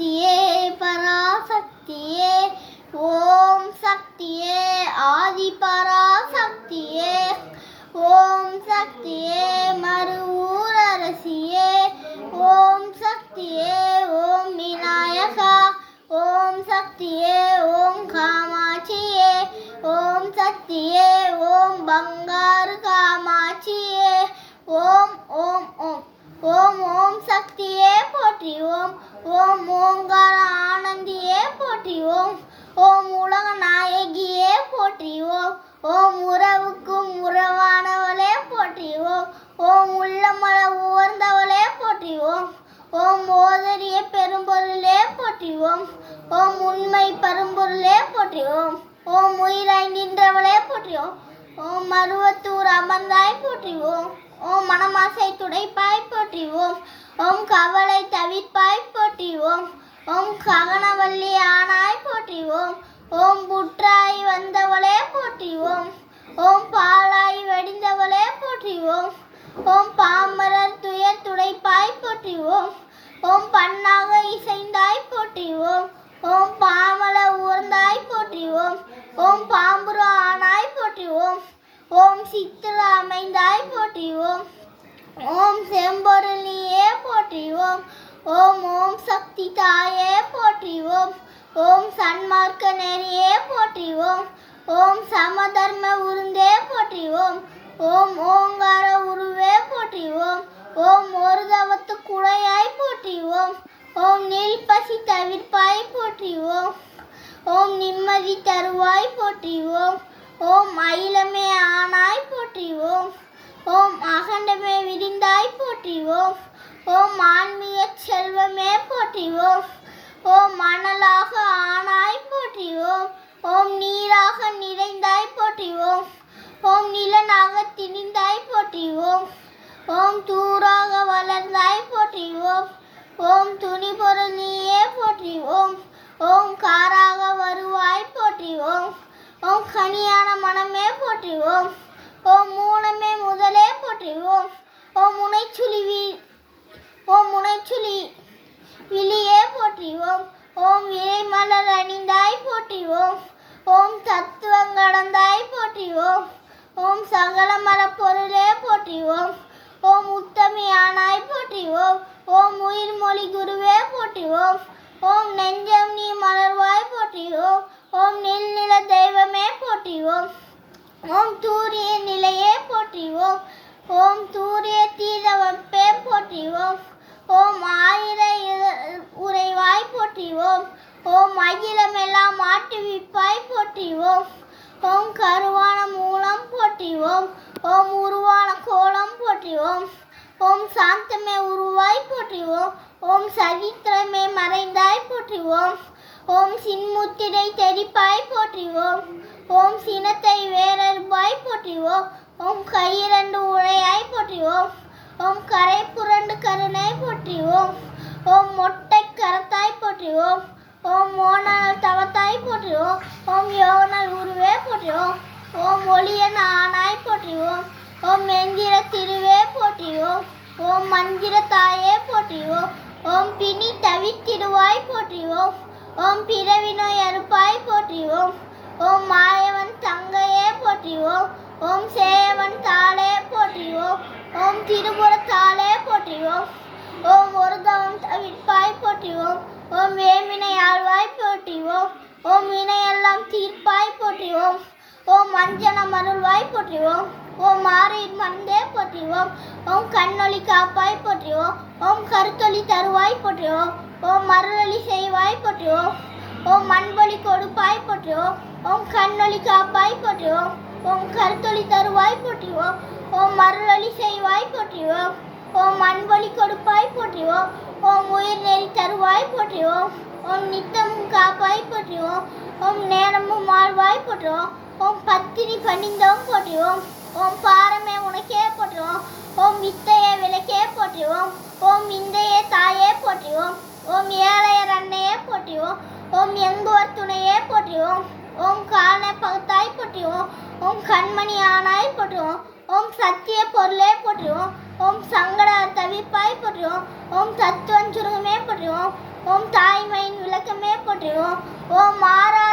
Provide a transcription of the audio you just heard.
சக்தியே பராசக்தியே ஓம் சக்தியே ஆதி பராசக்தியே ஓம் சக்தியே மறுவூர் அரசியே ஓம் சக்தியே ஓம் விநாயகா ஓம் சக்தியே ஓம் காமாட்சியே ஓம் சக்தியே ஓம் பங்காரு காமாட்சியே ஓம் ஓம் ஓம் ஓம் ஓம் சக்தியே போற்றி ஓம் ஓம் ஓங்கார ஆனந்தியே போற்றி ஓம் ஓம் உலக நாயகியே போற்றி ஓம் ஓம் உறவுக்கும் உறவானவளே போற்றி ஓம் ஓம் உள்ளமல உவர்ந்தவளே போற்றி ஓம் ஓம் ஓதரிய பெரும்பொருளே போற்றி ஓம் ஓம் உண்மை பரும்பொருளே போற்றி ஓம் ஓம் உயிராய் நின்றவளே போற்றி ஓம் ஓம் மருவத்தூர் அமர்ந்தாய் போற்றி ஓம் ஓம் மனமாசை துடைப்பாய் போற்றி ஓம் ஓம் கவலை தவிர்ப்பாய் போற்றி ஓம் ஓம் ககனவல்லி ஆனாய் போற்றி ஓம் ஓம் புற்றாய் வந்தவளே போற்றி ஓம் ஓம் பாலாய் வடிந்தவளே போற்றி ஓம் ஓம் பாமரர் துயர் துடைப்பாய் போற்றி ஓம் ஓம் பண்ணாக இசைந்தாய் போற்றி ஓம் ஓம் பாமல ஊர்ந்தாய் போற்றி ஓம் ஓம் பாம்புரு ஆனாய் போற்றி ஓம் ஓம் சித்திர அமைந்தாய் போற்றி ஓம் ஓம் செம்பொருள் நீயே போற்றி ஓம் ஓம் ஓம் சக்தி தாயே போற்றி ஓம் ஓம் சன்மார்க்க நெறியே போற்றி ஓம் ஓம் சமதர்ம உருந்தே போற்றி ஓம் ஓம் ஓங்கார உருவே போற்றி ஓம் ஓம் ஒரு தவத்து குடையாய் போற்றி ஓம் ஓம் நீல்பசி தவிர்ப்பாய் போற்றி ஓம் ஓம் நிம்மதி தருவாய் போற்றி ஓம் ஓம் அயிலமே ஆனாய் போற்றி ஓம் ஓம் அகண்டமே விரிந்தாய் போற்றி ஓம் ஓம் ஆன்மீக செல்வமே போற்றி ஓம் ஓம் மணலாக ஆனாய் போற்றி ஓம் ஓம் நீராக நிறைந்தாய் போற்றி ஓம் ஓம் நிலனாக திணிந்தாய் போற்றி ஓம் ஓம் தூராக வளர்ந்தாய் போற்றி ஓம் ஓம் துணி பொருள் நீயே போற்றி ஓம் ஓம் காராக வருவாய் போற்றி ஓம் ஓம் கனியான மனமே போற்றி ஓம் ஓம் மூலமே முதலே போற்றி ஓம் ஓம் முனைச்சுழி விழியே போற்றி ஓம் ஓம் இறைமலர் அணிந்தாய் போற்றி ஓம் ஓம் தத்துவம் கடந்தாய் போற்றி ஓம் ஓம் சகல மரப்பொருளே போற்றி ஓம் ஓம் உத்தமியானாய் போற்றி ஓம் ஓம் உயிர் மொழி குருவே போற்றி ஓம் ஓம் நெஞ்சம் நீ மலர்வாய் போற்றி ஓம் ஓம் நில தெய்வமே போற்றி ஓம் ஓம் தூரிய நிலையே போற்றி ஓம் ஓம் தூரிய தீரவப்பே போற்றி ஓம் ஓம் ஆயிர உறைவாய் போற்றி ஓம் ஓம் அகிலமெல்லாம் ஆட்டுவிப்பாய் போற்றி ஓம் ஓம் கருவான மூலம் போற்றி ஓம் ஓம் உருவான கோலம் போற்றி ஓம் ஓம் சாந்தமே உருவாய் போற்றி ஓம் ஓம் சரித்திரமே மறைந்தாய் போற்றி ஓம் ஓம் சின்முத்திரை தெரிப்பாய் போற்றி ஓம் ஓம் சினத்தை வேறறுப்பாய் போற்றி ஓம் ஓம் கையிரண்டு உழையாய் போற்றி ஓம் ஓம் கரை புரண்டு கருணை போற்றி ஓம் ஓம் மொட்டை கரத்தாய் போற்றி ஓம் ஓம் மோனல் தவத்தாய் போற்றி ஓம் ஓம் யோனல் உருவே போற்றி ஓம் ஓம் ஒளியன் ஆனாய் போற்றி ஓம் ஓம் எந்திர திருவே போற்றி ஓம் ஓம் மந்திர தாயே போற்றி ஓம் ஓம் பிணி தவித்திடுவாய் போற்றி ஓம் ஓம் பிறவி நோய் அறுப்பாய் போற்றி ஓம் ஓம் மாயவன் தங்கையே போற்றி ஓம் ஓம் சேவன் தாளே போற்றி ஓம் ஓம் திருபுர தாளே போற்றி ஓம் ஓம் ஒரு தவம் தவிர்ப்பாய் போற்றி ஓம் ஓம் வேமினை ஆழ்வாய் போற்றி ஓம் ஓம் வினையெல்லாம் தீர்ப்பாய் போற்றி ஓம் ஓம் மஞ்சன மருள்வாய் போற்றி ஓம் ஓம் மாறின் மந்தே போற்றி ஓம் ஓம் கண்ணொளி காப்பாய் போற்றி ஓம் ஓம் கருத்தொளி தருவாய் போற்றி ஓம் ஓம் மருளொளி செய்வாய் போற்றி ஓம் ஓம் மண்பொலி கொடுப்பாய் போற்றி ஓம் ஓம் கண்ணொளி காப்பாய் போற்றி ஓம் ஓம் கருத்தொளி தருவாய் போற்றி ஓம் ஓம் மருளொளி செய்வாய் போற்றி ஓம் ஓம் மண்பொலி கொடுப்பாய் போற்றி ஓம் ஓம் உயிர் நெறி தருவாய் போற்றி ஓம் ஓம் நித்தமும் காப்பாய் போற்றி ஓம் ஓம் நேரமும் வாழ்வாய் போற்றி ஓம் ஓம் பத்தினி பணிந்தோம் போற்றி ஓம் ஓம் பாரமே உனக்கே போற்றி ஓம் ஓம் வித்தைய விளக்கே போற்றி ஓம் ஓம் விந்தைய தாயே போற்றி ஓம் ஓம் ஏழையர் அன்னையே போற்றி ஓம் ஓம் எங்குவர் துணையே போற்றி ஓம் ஓம் காண பகுத்தாய் போற்றி ஓம் ஓம் கண்மணி ஆனாய் போற்றி ஓம் ஓம் சத்திய பொருளே போற்றி ஓம் ஓம் சங்கட தவிப்பாய் போற்றி ஓம் ஓம் தத்துவம் சுருகமே போற்றி ஓம் ஓம் தாய்மையின் விளக்கமே போற்றி ஓம் ஓம் மாறா